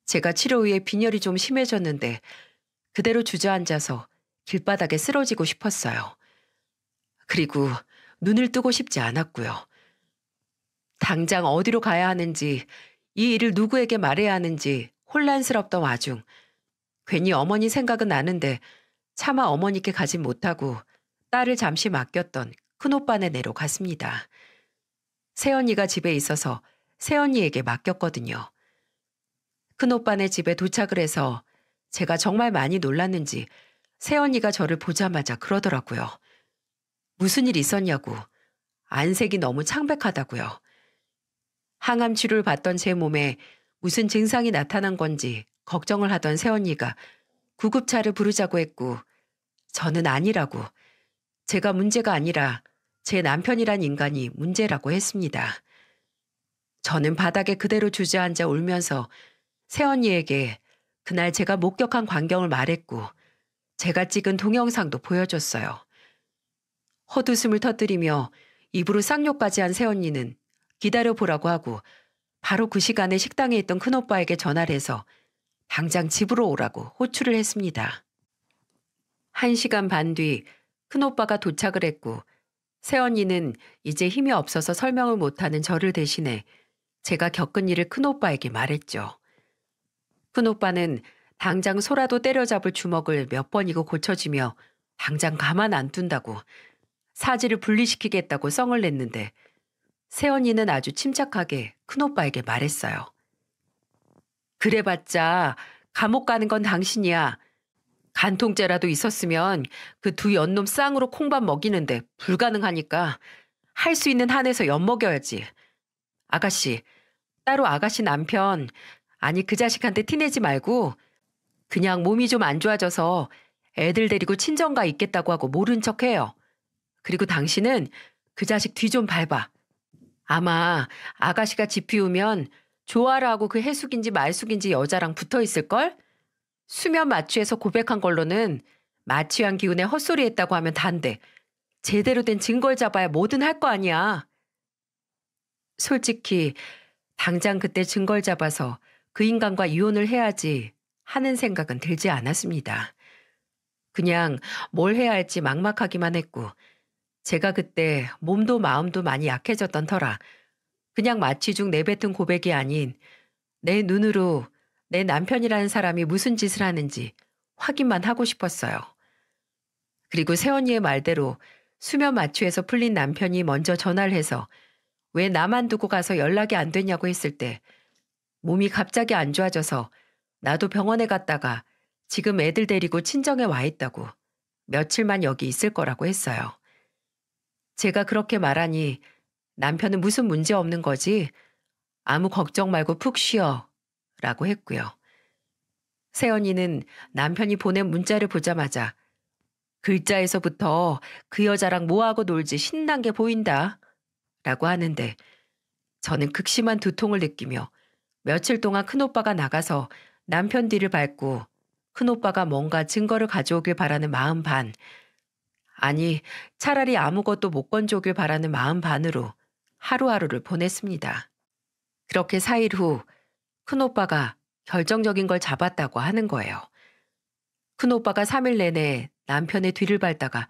제가 치료 후에 빈혈이 좀 심해졌는데 그대로 주저앉아서 길바닥에 쓰러지고 싶었어요. 그리고 눈을 뜨고 싶지 않았고요. 당장 어디로 가야 하는지, 이 일을 누구에게 말해야 하는지 혼란스럽던 와중 괜히 어머니 생각은 나는데 차마 어머니께 가진 못하고 딸을 잠시 맡겼던 큰오빠네 내로 갔습니다. 새언니가 집에 있어서 새언니에게 맡겼거든요. 큰오빠네 집에 도착을 해서 제가 정말 많이 놀랐는지 새언니가 저를 보자마자 그러더라고요. 무슨 일 있었냐고. 안색이 너무 창백하다고요. 항암 치료를 받던 제 몸에 무슨 증상이 나타난 건지 걱정을 하던 새언니가 구급차를 부르자고 했고 저는 아니라고, 제가 문제가 아니라 제 남편이란 인간이 문제라고 했습니다. 저는 바닥에 그대로 주저앉아 울면서 새언니에게 그날 제가 목격한 광경을 말했고 제가 찍은 동영상도 보여줬어요. 헛웃음을 터뜨리며 입으로 쌍욕까지 한 새언니는 기다려보라고 하고 바로 그 시간에 식당에 있던 큰오빠에게 전화를 해서 당장 집으로 오라고 호출을 했습니다. 1시간 반 뒤 큰오빠가 도착을 했고 새언니는 이제 힘이 없어서 설명을 못하는 저를 대신해 제가 겪은 일을 큰오빠에게 말했죠. 큰오빠는 당장 소라도 때려잡을 주먹을 몇 번이고 고쳐주며 당장 가만 안 둔다고 사지를 분리시키겠다고 썽을 냈는데 새언니는 아주 침착하게 큰오빠에게 말했어요. 그래봤자 감옥 가는 건 당신이야. 간통죄라도 있었으면 그 두 연놈 쌍으로 콩밥 먹이는데 불가능하니까 할 수 있는 한에서 엿먹여야지. 아가씨, 따로 아가씨 남편, 아니 그 자식한테 티내지 말고 그냥 몸이 좀 안 좋아져서 애들 데리고 친정가 있겠다고 하고 모른 척해요. 그리고 당신은 그 자식 뒤 좀 밟아. 아마 아가씨가 집 비우면 좋아라 하고 그 해숙인지 말숙인지 여자랑 붙어 있을걸? 수면 마취해서 고백한 걸로는 마취한 기운에 헛소리 했다고 하면 단데 제대로 된 증거를 잡아야 뭐든 할 거 아니야. 솔직히 당장 그때 증거를 잡아서 그 인간과 이혼을 해야지 하는 생각은 들지 않았습니다. 그냥 뭘 해야 할지 막막하기만 했고 제가 그때 몸도 마음도 많이 약해졌던 터라 그냥 마취 중 내뱉은 고백이 아닌 내 눈으로 내 남편이라는 사람이 무슨 짓을 하는지 확인만 하고 싶었어요. 그리고 새언니의 말대로 수면 마취에서 풀린 남편이 먼저 전화를 해서 왜 나만 두고 가서 연락이 안 됐냐고 했을 때 몸이 갑자기 안 좋아져서 나도 병원에 갔다가 지금 애들 데리고 친정에 와 있다고 며칠만 여기 있을 거라고 했어요. 제가 그렇게 말하니 남편은 무슨 문제 없는 거지? 아무 걱정 말고 푹 쉬어 라고 했고요. 새언니는 남편이 보낸 문자를 보자마자 글자에서부터 그 여자랑 뭐하고 놀지 신난 게 보인다 라고 하는데 저는 극심한 두통을 느끼며 며칠 동안 큰오빠가 나가서 남편 뒤를 밟고 큰오빠가 뭔가 증거를 가져오길 바라는 마음 반, 아니 차라리 아무것도 못 건져오길 바라는 마음 반으로 하루하루를 보냈습니다. 그렇게 4일 후 큰오빠가 결정적인 걸 잡았다고 하는 거예요. 큰오빠가 3일 내내 남편의 뒤를 밟다가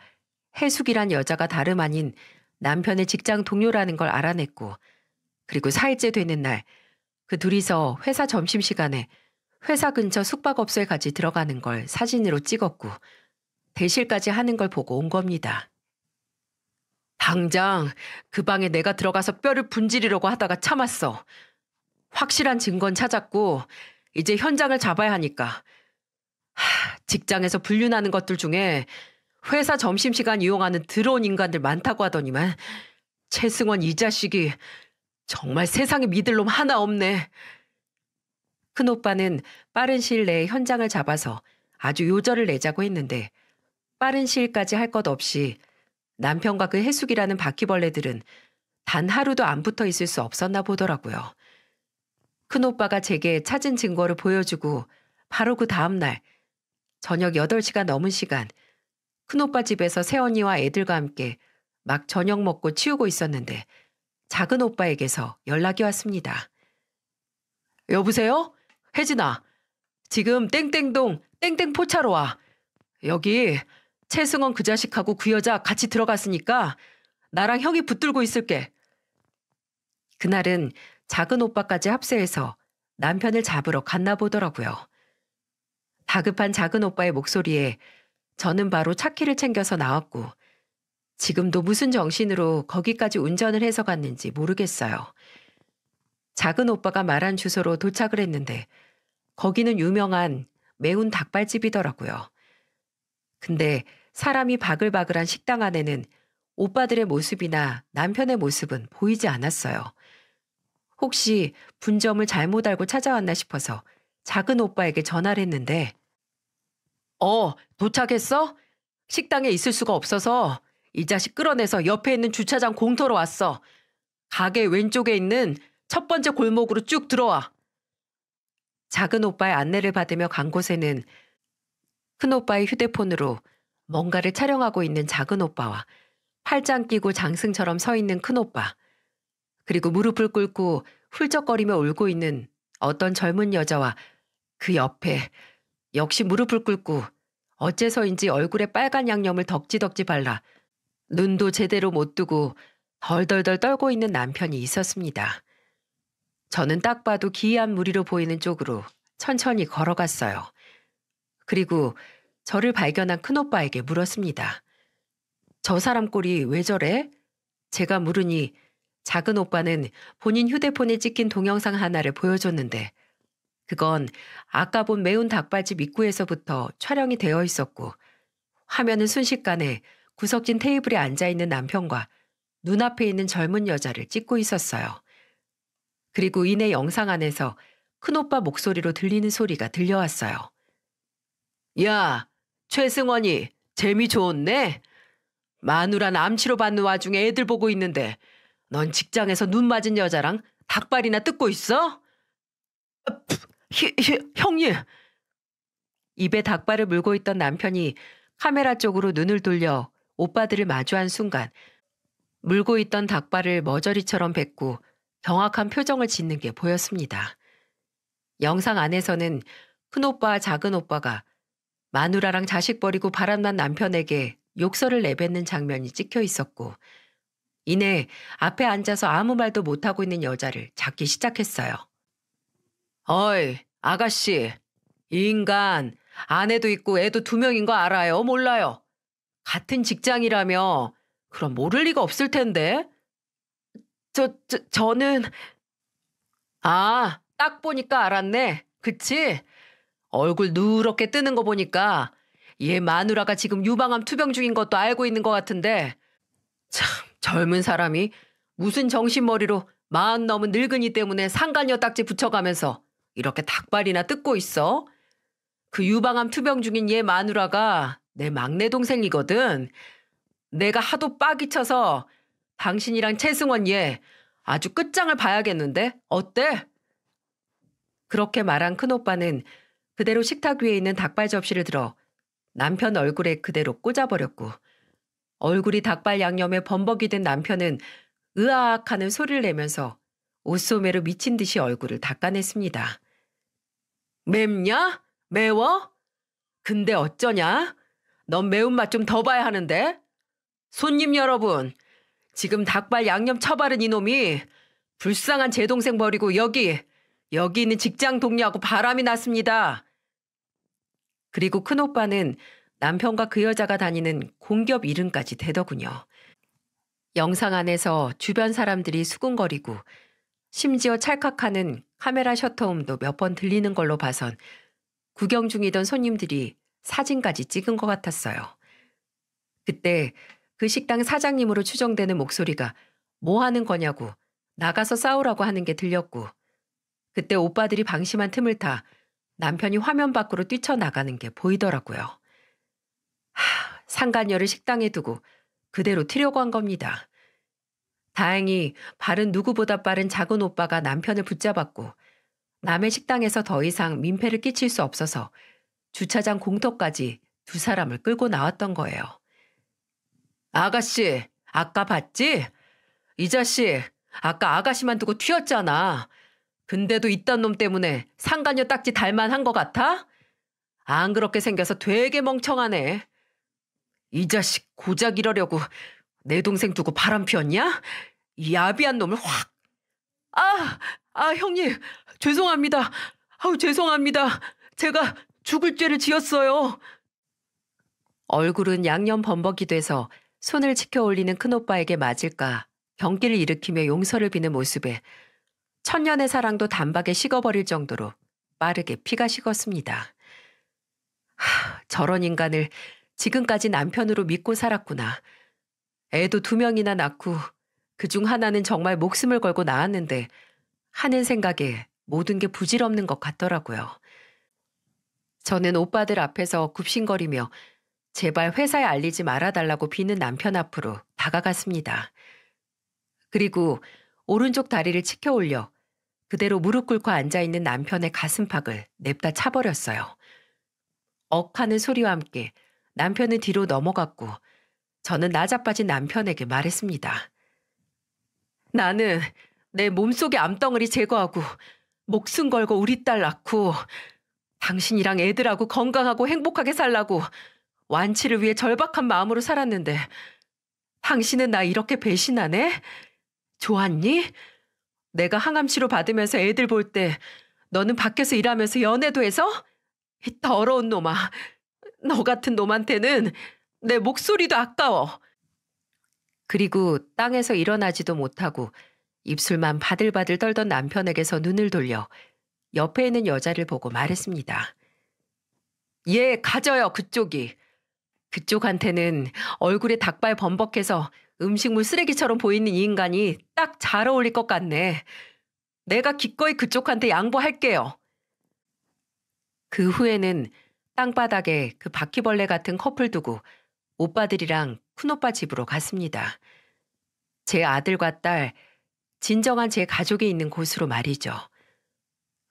해숙이란 여자가 다름 아닌 남편의 직장 동료라는 걸 알아냈고 그리고 4일째 되는 날 그 둘이서 회사 점심시간에 회사 근처 숙박업소에 같이 들어가는 걸 사진으로 찍었고 대실까지 하는 걸 보고 온 겁니다. 당장 그 방에 내가 들어가서 뼈를 분지르려고 하다가 참았어. 확실한 증거는 찾았고 이제 현장을 잡아야 하니까. 직장에서 불륜하는 것들 중에 회사 점심시간 이용하는 더러운 인간들 많다고 하더니만 최승원 이 자식이 정말 세상에 믿을 놈 하나 없네. 큰오빠는 빠른 시일 내에 현장을 잡아서 아주 요절을 내자고 했는데 빠른 시일까지 할 것 없이 남편과 그 해숙이라는 바퀴벌레들은 단 하루도 안 붙어 있을 수 없었나 보더라고요. 큰오빠가 제게 찾은 증거를 보여주고 바로 그 다음날 저녁 8시가 넘은 시간 큰오빠 집에서 새언니와 애들과 함께 막 저녁 먹고 치우고 있었는데 작은 오빠에게서 연락이 왔습니다. 여보세요? 혜진아. 지금 땡땡동 땡땡 포차로 와. 여기 최승원 그 자식하고 그 여자 같이 들어갔으니까 나랑 형이 붙들고 있을게. 그날은 작은 오빠까지 합세해서 남편을 잡으러 갔나 보더라고요. 다급한 작은 오빠의 목소리에 저는 바로 차키를 챙겨서 나왔고 지금도 무슨 정신으로 거기까지 운전을 해서 갔는지 모르겠어요. 작은 오빠가 말한 주소로 도착을 했는데 거기는 유명한 매운 닭발집이더라고요. 근데 사람이 바글바글한 식당 안에는 오빠들의 모습이나 남편의 모습은 보이지 않았어요. 혹시 분점을 잘못 알고 찾아왔나 싶어서 작은 오빠에게 전화를 했는데 도착했어? 식당에 있을 수가 없어서 이 자식 끌어내서 옆에 있는 주차장 공터로 왔어. 가게 왼쪽에 있는 첫 번째 골목으로 쭉 들어와. 작은 오빠의 안내를 받으며 간 곳에는 큰 오빠의 휴대폰으로 뭔가를 촬영하고 있는 작은 오빠와 팔짱 끼고 장승처럼 서 있는 큰 오빠, 그리고 무릎을 꿇고 훌쩍거리며 울고 있는 어떤 젊은 여자와 그 옆에 역시 무릎을 꿇고 어째서인지 얼굴에 빨간 양념을 덕지덕지 발라 눈도 제대로 못 뜨고 덜덜덜 떨고 있는 남편이 있었습니다. 저는 딱 봐도 기이한 무리로 보이는 쪽으로 천천히 걸어갔어요. 그리고 저를 발견한 큰오빠에게 물었습니다. 저 사람 꼴이 왜 저래? 제가 물으니 작은 오빠는 본인 휴대폰에 찍힌 동영상 하나를 보여줬는데 그건 아까 본 매운 닭발집 입구에서부터 촬영이 되어 있었고 화면은 순식간에 구석진 테이블에 앉아있는 남편과 눈앞에 있는 젊은 여자를 찍고 있었어요. 그리고 이내 영상 안에서 큰오빠 목소리로 들리는 소리가 들려왔어요. 야, 최승원이 재미 좋았네. 마누라 남치로 받는 와중에 애들 보고 있는데 넌 직장에서 눈 맞은 여자랑 닭발이나 뜯고 있어? 형님. 입에 닭발을 물고 있던 남편이 카메라 쪽으로 눈을 돌려 오빠들을 마주한 순간 물고 있던 닭발을 머저리처럼 뱉고 경악한 표정을 짓는 게 보였습니다. 영상 안에서는 큰오빠와 작은오빠가 마누라랑 자식 버리고 바람난 남편에게 욕설을 내뱉는 장면이 찍혀 있었고 이내 앞에 앉아서 아무 말도 못하고 있는 여자를 잡기 시작했어요. 어이, 아가씨. 이 인간 아내도 있고 애도 2명인 거 알아요? 몰라요? 같은 직장이라며 그럼 모를 리가 없을 텐데. 저는... 아, 딱 보니까 알았네. 그치? 얼굴 누렇게 뜨는 거 보니까 얘 마누라가 지금 유방암 투병 중인 것도 알고 있는 것 같은데 참 젊은 사람이 무슨 정신머리로 40 넘은 늙은이 때문에 상간녀 딱지 붙여가면서 이렇게 닭발이나 뜯고 있어? 그 유방암 투병 중인 얘 마누라가 내 막내 동생이거든. 내가 하도 빡이 쳐서 당신이랑 최승원 얘 아주 끝장을 봐야겠는데 어때? 그렇게 말한 큰오빠는 그대로 식탁 위에 있는 닭발 접시를 들어 남편 얼굴에 그대로 꽂아버렸고 얼굴이 닭발 양념에 범벅이 된 남편은 으아악 하는 소리를 내면서 옷소매로 미친 듯이 얼굴을 닦아냈습니다. 맵냐? 매워? 근데 어쩌냐? 넌 매운맛 좀 더 봐야 하는데? 손님 여러분, 지금 닭발 양념 처바른 이놈이 불쌍한 제 동생 버리고 여기 있는 직장 동료하고 바람이 났습니다. 그리고 큰오빠는 남편과 그 여자가 다니는 공기업 이름까지 대더군요. 영상 안에서 주변 사람들이 수군거리고 심지어 찰칵하는 카메라 셔터음도 몇 번 들리는 걸로 봐선 구경 중이던 손님들이 사진까지 찍은 것 같았어요. 그때 그 식당 사장님으로 추정되는 목소리가 뭐 하는 거냐고 나가서 싸우라고 하는 게 들렸고 그때 오빠들이 방심한 틈을 타 남편이 화면 밖으로 뛰쳐나가는 게 보이더라고요. 상간녀를 식당에 두고 그대로 튀려고 한 겁니다. 다행히 발은 누구보다 빠른 작은 오빠가 남편을 붙잡았고 남의 식당에서 더 이상 민폐를 끼칠 수 없어서 주차장 공터까지 2 사람을 끌고 나왔던 거예요. 아가씨, 아까 봤지? 이 자식, 아까 아가씨만 두고 튀었잖아. 근데도 이딴 놈 때문에 상간녀 딱지 달만한 것 같아? 안 그렇게 생겨서 되게 멍청하네. 이 자식 고작 이러려고 내 동생 두고 바람 피웠냐? 이 야비한 놈을 확. 형님, 죄송합니다. 죄송합니다. 제가 죽을 죄를 지었어요. 얼굴은 양념 범벅이 돼서 손을 치켜 올리는 큰오빠에게 맞을까 경기를 일으키며 용서를 비는 모습에 천년의 사랑도 단박에 식어버릴 정도로 빠르게 피가 식었습니다. 저런 인간을 지금까지 남편으로 믿고 살았구나. 애도 2명이나 낳고 그중 하나는 정말 목숨을 걸고 낳았는데 하는 생각에 모든 게 부질없는 것 같더라고요. 저는 오빠들 앞에서 굽신거리며 제발 회사에 알리지 말아달라고 비는 남편 앞으로 다가갔습니다. 그리고 오른쪽 다리를 치켜 올려 그대로 무릎 꿇고 앉아있는 남편의 가슴팍을 냅다 차버렸어요. 억하는 소리와 함께 남편은 뒤로 넘어갔고 저는 나자빠진 남편에게 말했습니다. 나는 내 몸속의 암덩어리 제거하고 목숨 걸고 우리 딸 낳고 당신이랑 애들하고 건강하고 행복하게 살라고 완치를 위해 절박한 마음으로 살았는데 당신은 나 이렇게 배신하네? 좋았니? 내가 항암치료 받으면서 애들 볼 때 너는 밖에서 일하면서 연애도 해서? 이 더러운 놈아. 너 같은 놈한테는 내 목소리도 아까워. 그리고 땅에서 일어나지도 못하고 입술만 바들바들 떨던 남편에게서 눈을 돌려 옆에 있는 여자를 보고 말했습니다. 얘 가져요, 그쪽이. 그쪽한테는 얼굴에 닭발 범벅해서 음식물 쓰레기처럼 보이는 이 인간이 딱 잘 어울릴 것 같네. 내가 기꺼이 그쪽한테 양보할게요. 그 후에는 땅바닥에 그 바퀴벌레 같은 커플 두고 오빠들이랑 큰오빠 집으로 갔습니다. 제 아들과 딸, 진정한 제 가족이 있는 곳으로 말이죠.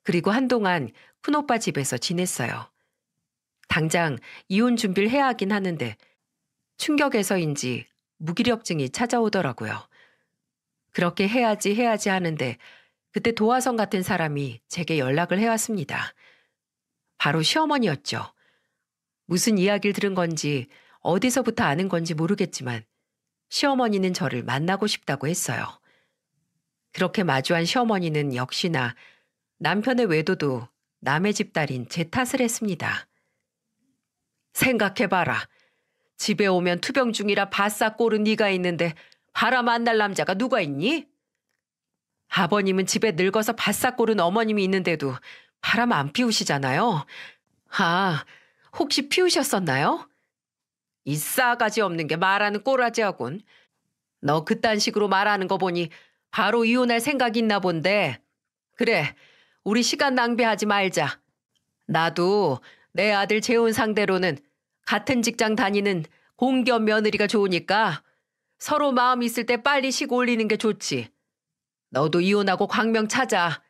그리고 한동안 큰오빠 집에서 지냈어요. 당장 이혼 준비를 해야 하긴 하는데 충격에서인지 무기력증이 찾아오더라고요. 그렇게 해야지 하는데 그때 도화선 같은 사람이 제게 연락을 해왔습니다. 바로 시어머니였죠. 무슨 이야기를 들은 건지 어디서부터 아는 건지 모르겠지만 시어머니는 저를 만나고 싶다고 했어요. 그렇게 마주한 시어머니는 역시나 남편의 외도도 남의 집 딸인 제 탓을 했습니다. 생각해봐라. 집에 오면 투병 중이라 바싹 꼬른 네가 있는데 바람 안 날 남자가 누가 있니? 아버님은 집에 늙어서 바싹 꼬른 어머님이 있는데도 바람 안 피우시잖아요. 아, 혹시 피우셨었나요? 이 싸가지 없는 게 말하는 꼬라지하군. 너 그딴 식으로 말하는 거 보니 바로 이혼할 생각이 있나 본데. 그래, 우리 시간 낭비하지 말자. 나도 내 아들 재혼 상대로는 같은 직장 다니는 공기업 며느리가 좋으니까 서로 마음 있을 때 빨리 식 올리는 게 좋지. 너도 이혼하고 광명 찾아.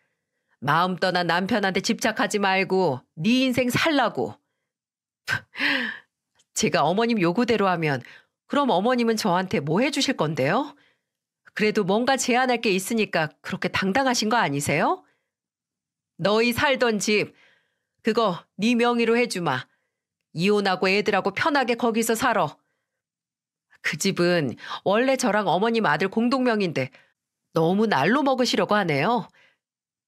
마음 떠난 남편한테 집착하지 말고 네 인생 살라고. 제가 어머님 요구대로 하면 그럼 어머님은 저한테 뭐 해주실 건데요? 그래도 뭔가 제안할 게 있으니까 그렇게 당당하신 거 아니세요? 너희 살던 집 그거 네 명의로 해주마. 이혼하고 애들하고 편하게 거기서 살아. 그 집은 원래 저랑 어머님 아들 공동명인데 너무 날로 먹으시려고 하네요.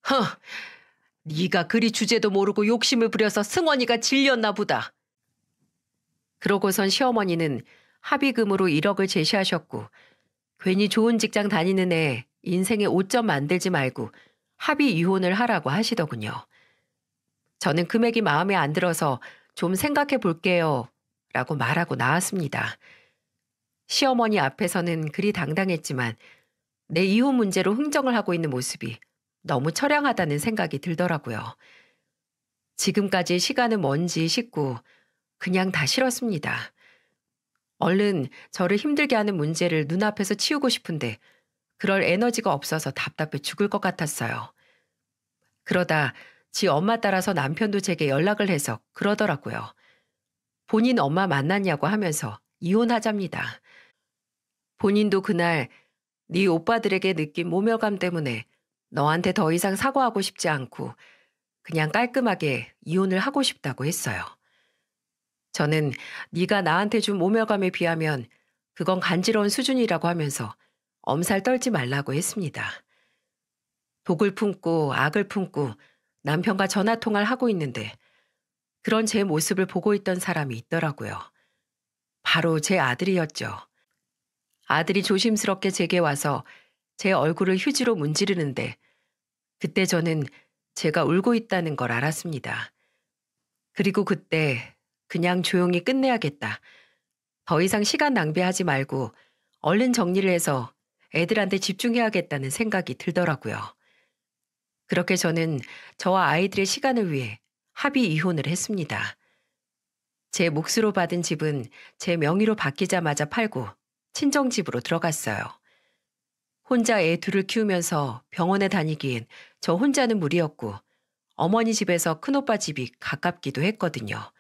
허, 네가 그리 주제도 모르고 욕심을 부려서 승원이가 질렸나 보다. 그러고선 시어머니는 합의금으로 1억을 제시하셨고 괜히 좋은 직장 다니는 애 인생에 오점 만들지 말고 합의 이혼을 하라고 하시더군요. 저는 금액이 마음에 안 들어서 좀 생각해 볼게요 라고 말하고 나왔습니다. 시어머니 앞에서는 그리 당당했지만 내 이혼 문제로 흥정을 하고 있는 모습이 너무 처량하다는 생각이 들더라고요. 지금까지 시간은 뭔지 싶고 그냥 다 싫었습니다. 얼른 저를 힘들게 하는 문제를 눈앞에서 치우고 싶은데 그럴 에너지가 없어서 답답해 죽을 것 같았어요. 그러다 지 엄마 따라서 남편도 제게 연락을 해서 그러더라고요. 본인 엄마 만났냐고 하면서 이혼하잡니다. 본인도 그날 네 오빠들에게 느낀 모멸감 때문에 너한테 더 이상 사과하고 싶지 않고 그냥 깔끔하게 이혼을 하고 싶다고 했어요. 저는 네가 나한테 준 모멸감에 비하면 그건 간지러운 수준이라고 하면서 엄살 떨지 말라고 했습니다. 독을 품고 악을 품고 남편과 전화통화를 하고 있는데 그런 제 모습을 보고 있던 사람이 있더라고요. 바로 제 아들이었죠. 아들이 조심스럽게 제게 와서 제 얼굴을 휴지로 문지르는데 그때 저는 제가 울고 있다는 걸 알았습니다. 그리고 그때 그냥 조용히 끝내야겠다. 더 이상 시간 낭비하지 말고 얼른 정리를 해서 애들한테 집중해야겠다는 생각이 들더라고요. 그렇게 저는 저와 아이들의 시간을 위해 합의 이혼을 했습니다. 제 몫으로 받은 집은 제 명의로 바뀌자마자 팔고 친정집으로 들어갔어요. 혼자 애 둘을 키우면서 병원에 다니기엔 저 혼자는 무리였고 어머니 집에서 큰오빠 집이 가깝기도 했거든요.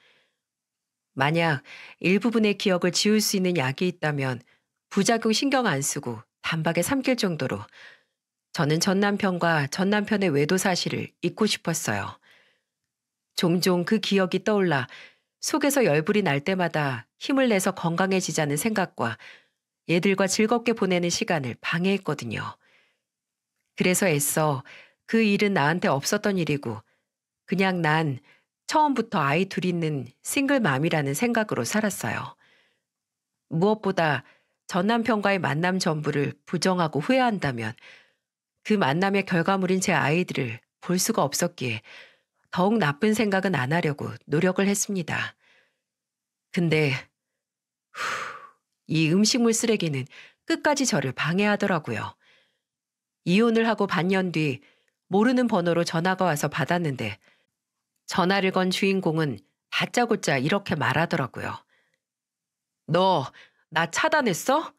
만약 일부분의 기억을 지울 수 있는 약이 있다면 부작용 신경 안 쓰고 단박에 삼킬 정도로 저는 전 남편과 전 남편의 외도 사실을 잊고 싶었어요. 종종 그 기억이 떠올라 속에서 열불이 날 때마다 힘을 내서 건강해지자는 생각과 얘들과 즐겁게 보내는 시간을 방해했거든요. 그래서 애써 그 일은 나한테 없었던 일이고 그냥 난 처음부터 아이 둘 있는 싱글맘이라는 생각으로 살았어요. 무엇보다 전 남편과의 만남 전부를 부정하고 후회한다면 그 만남의 결과물인 제 아이들을 볼 수가 없었기에 더욱 나쁜 생각은 안 하려고 노력을 했습니다. 근데 이 음식물 쓰레기는 끝까지 저를 방해하더라고요. 이혼을 하고 반년 뒤 모르는 번호로 전화가 와서 받았는데 전화를 건 주인공은 다짜고짜 이렇게 말하더라고요. 너, 나 차단했어?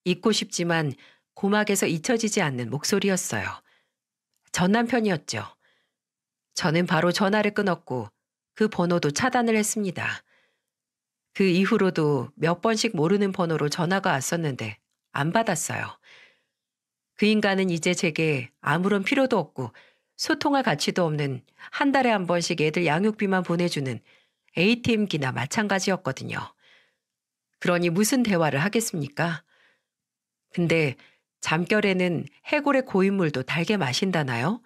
잊고 싶지만 고막에서 잊혀지지 않는 목소리였어요. 전 남편이었죠. 저는 바로 전화를 끊었고 그 번호도 차단을 했습니다. 그 이후로도 몇 번씩 모르는 번호로 전화가 왔었는데 안 받았어요. 그 인간은 이제 제게 아무런 필요도 없고 소통할 가치도 없는 한 달에 한 번씩 애들 양육비만 보내주는 ATM기나 마찬가지였거든요. 그러니 무슨 대화를 하겠습니까? 근데 잠결에는 해골의 고인물도 달게 마신다나요?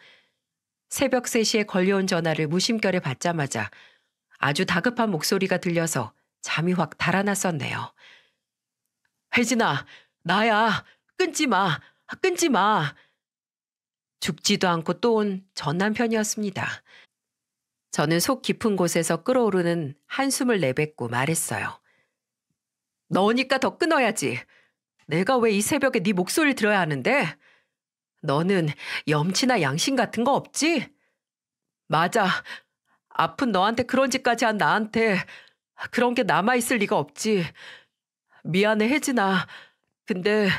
새벽 3시에 걸려온 전화를 무심결에 받자마자 아주 다급한 목소리가 들려서 잠이 확 달아났었네요. 혜진아, 나야. 끊지 마. 끊지 마. 죽지도 않고 또 온 전 남편이었습니다. 저는 속 깊은 곳에서 끓어오르는 한숨을 내뱉고 말했어요. 너니까 더 끊어야지. 내가 왜 이 새벽에 네 목소리를 들어야 하는데? 너는 염치나 양심 같은 거 없지? 맞아. 아픈 너한테 그런 짓까지 한 나한테 그런 게 남아있을 리가 없지. 미안해, 혜진아. 근데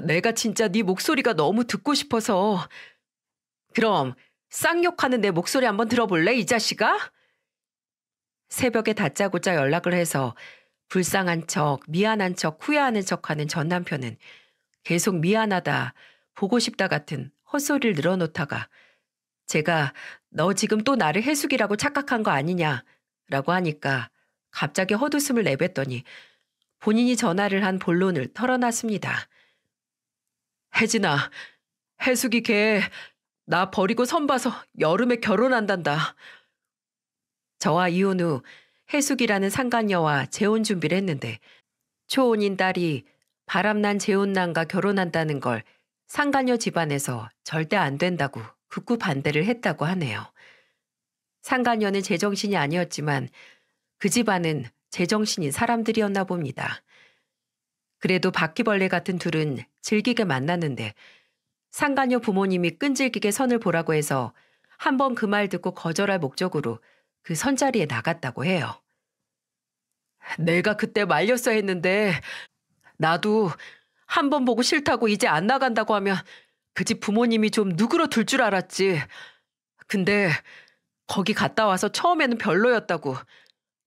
내가 진짜 네 목소리가 너무 듣고 싶어서. 그럼 쌍욕하는 내 목소리 한번 들어볼래, 이 자식아? 새벽에 다짜고짜 연락을 해서 불쌍한 척, 미안한 척, 후회하는 척하는 전 남편은 계속 미안하다, 보고 싶다 같은 헛소리를 늘어놓다가 제가 너 지금 또 나를 해숙이라고 착각한 거 아니냐라고 하니까 갑자기 헛웃음을 내뱉더니 본인이 전화를 한 본론을 털어놨습니다. 혜진아, 해숙이 걔 나 버리고 선 봐서 여름에 결혼한단다. 저와 이혼 후 해숙이라는 상간녀와 재혼 준비를 했는데 초혼인 딸이 바람난 재혼남과 결혼한다는 걸 상간녀 집안에서 절대 안 된다고 극구 반대를 했다고 하네요. 상간녀는 제정신이 아니었지만 그 집안은 제정신인 사람들이었나 봅니다. 그래도 바퀴벌레 같은 둘은 즐기게 만났는데 상간녀 부모님이 끈질기게 선을 보라고 해서 한 번 그 말 듣고 거절할 목적으로 그 선자리에 나갔다고 해요. 내가 그때 말렸어야 했는데 나도 한 번 보고 싫다고 이제 안 나간다고 하면 그 집 부모님이 좀 누그러들 줄 알았지. 근데 거기 갔다 와서 처음에는 별로였다고.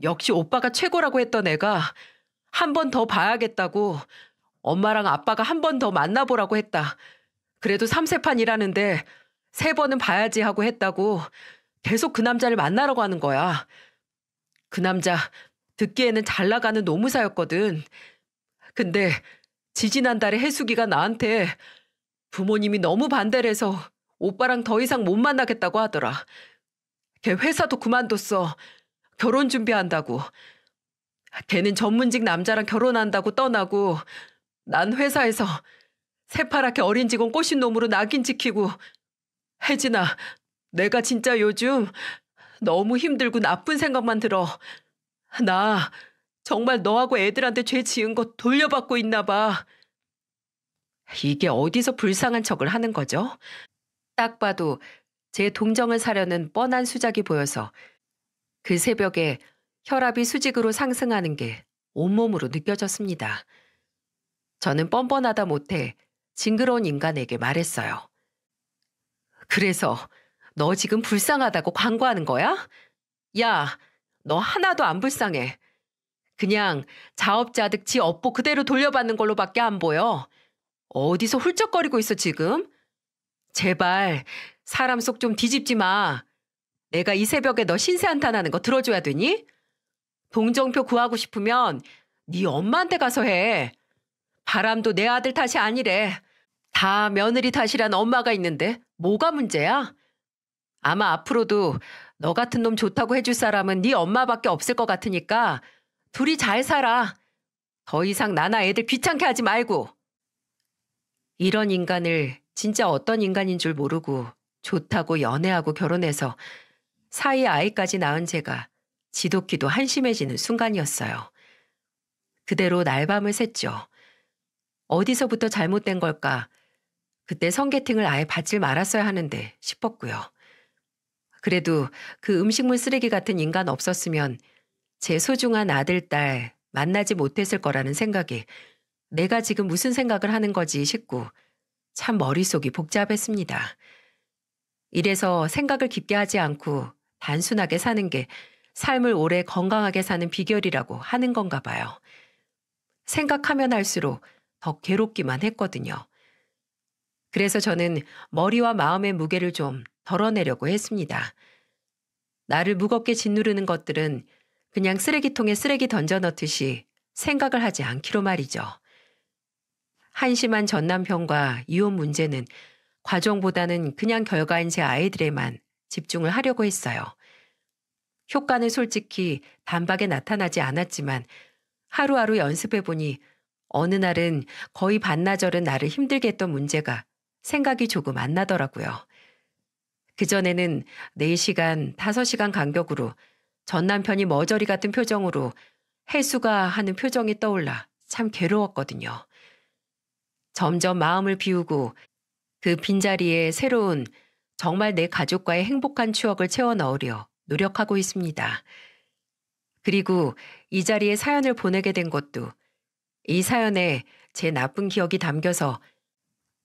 역시 오빠가 최고라고 했던 애가 한 번 더 봐야겠다고 엄마랑 아빠가 한 번 더 만나보라고 했다. 그래도 3세판 일하는데 3번은 봐야지 하고 했다고 계속 그 남자를 만나러 가는 거야. 그 남자 듣기에는 잘 나가는 노무사였거든. 근데 지지난달에 해숙이가 나한테 부모님이 너무 반대를 해서 오빠랑 더 이상 못 만나겠다고 하더라. 걔 회사도 그만뒀어. 결혼 준비한다고. 걔는 전문직 남자랑 결혼한다고 떠나고 난 회사에서 새파랗게 어린 직원 꼬신 놈으로 낙인 찍히고. 혜진아, 내가 진짜 요즘 너무 힘들고 나쁜 생각만 들어. 나 정말 너하고 애들한테 죄 지은 거 돌려받고 있나 봐. 이게 어디서 불쌍한 척을 하는 거죠? 딱 봐도 제 동정을 사려는 뻔한 수작이 보여서 그 새벽에 혈압이 수직으로 상승하는 게 온몸으로 느껴졌습니다. 저는 뻔뻔하다 못해 징그러운 인간에게 말했어요. 그래서 너 지금 불쌍하다고 광고하는 거야? 야, 너 하나도 안 불쌍해. 그냥 자업자득 지 업보 그대로 돌려받는 걸로밖에 안 보여. 어디서 훌쩍거리고 있어 지금? 제발 사람 속 좀 뒤집지 마. 내가 이 새벽에 너 신세 한탄하는 거 들어줘야 되니? 동정표 구하고 싶으면 네 엄마한테 가서 해. 바람도 내 아들 탓이 아니래. 다 며느리 탓이란 엄마가 있는데 뭐가 문제야? 아마 앞으로도 너 같은 놈 좋다고 해줄 사람은 네 엄마밖에 없을 것 같으니까 둘이 잘 살아. 더 이상 나나 애들 귀찮게 하지 말고. 이런 인간을 진짜 어떤 인간인 줄 모르고 좋다고 연애하고 결혼해서 사이에 아이까지 낳은 제가 지독히도 한심해지는 순간이었어요. 그대로 날밤을 샜죠. 어디서부터 잘못된 걸까? 그때 성게팅을 아예 받질 말았어야 하는데 싶었고요. 그래도 그 음식물 쓰레기 같은 인간 없었으면 제 소중한 아들, 딸 만나지 못했을 거라는 생각에 내가 지금 무슨 생각을 하는 거지 싶고 참 머릿속이 복잡했습니다. 이래서 생각을 깊게 하지 않고 단순하게 사는 게 삶을 오래 건강하게 사는 비결이라고 하는 건가 봐요. 생각하면 할수록 더 괴롭기만 했거든요. 그래서 저는 머리와 마음의 무게를 좀 덜어내려고 했습니다. 나를 무겁게 짓누르는 것들은 그냥 쓰레기통에 쓰레기 던져 넣듯이 생각을 하지 않기로 말이죠. 한심한 전남편과 이혼 문제는 과정보다는 그냥 결과인 제 아이들에만 집중을 하려고 했어요. 효과는 솔직히 단박에 나타나지 않았지만 하루하루 연습해보니 어느 날은 거의 반나절은 나를 힘들게 했던 문제가 생각이 조금 안 나더라고요. 그전에는 4시간, 5시간 간격으로 전 남편이 머저리 같은 표정으로 해수가 하는 표정이 떠올라 참 괴로웠거든요. 점점 마음을 비우고 그 빈자리에 새로운 정말 내 가족과의 행복한 추억을 채워 넣으려 노력하고 있습니다. 그리고 이 자리에 사연을 보내게 된 것도 이 사연에 제 나쁜 기억이 담겨서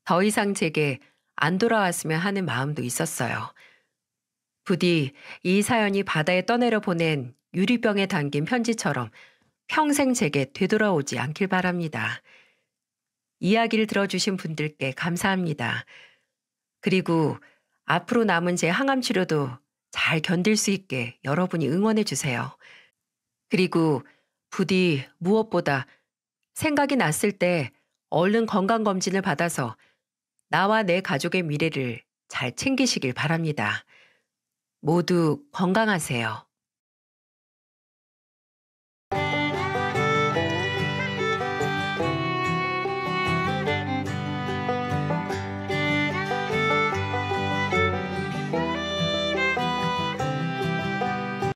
더 이상 제게 안 돌아왔으면 하는 마음도 있었어요. 부디 이 사연이 바다에 떠내려 보낸 유리병에 담긴 편지처럼 평생 제게 되돌아오지 않길 바랍니다. 이야기를 들어주신 분들께 감사합니다. 그리고 앞으로 남은 제 항암 치료도 잘 견딜 수 있게 여러분이 응원해 주세요. 그리고 부디 무엇보다 생각이 났을 때 얼른 건강검진을 받아서 나와 내 가족의 미래를 잘 챙기시길 바랍니다. 모두 건강하세요.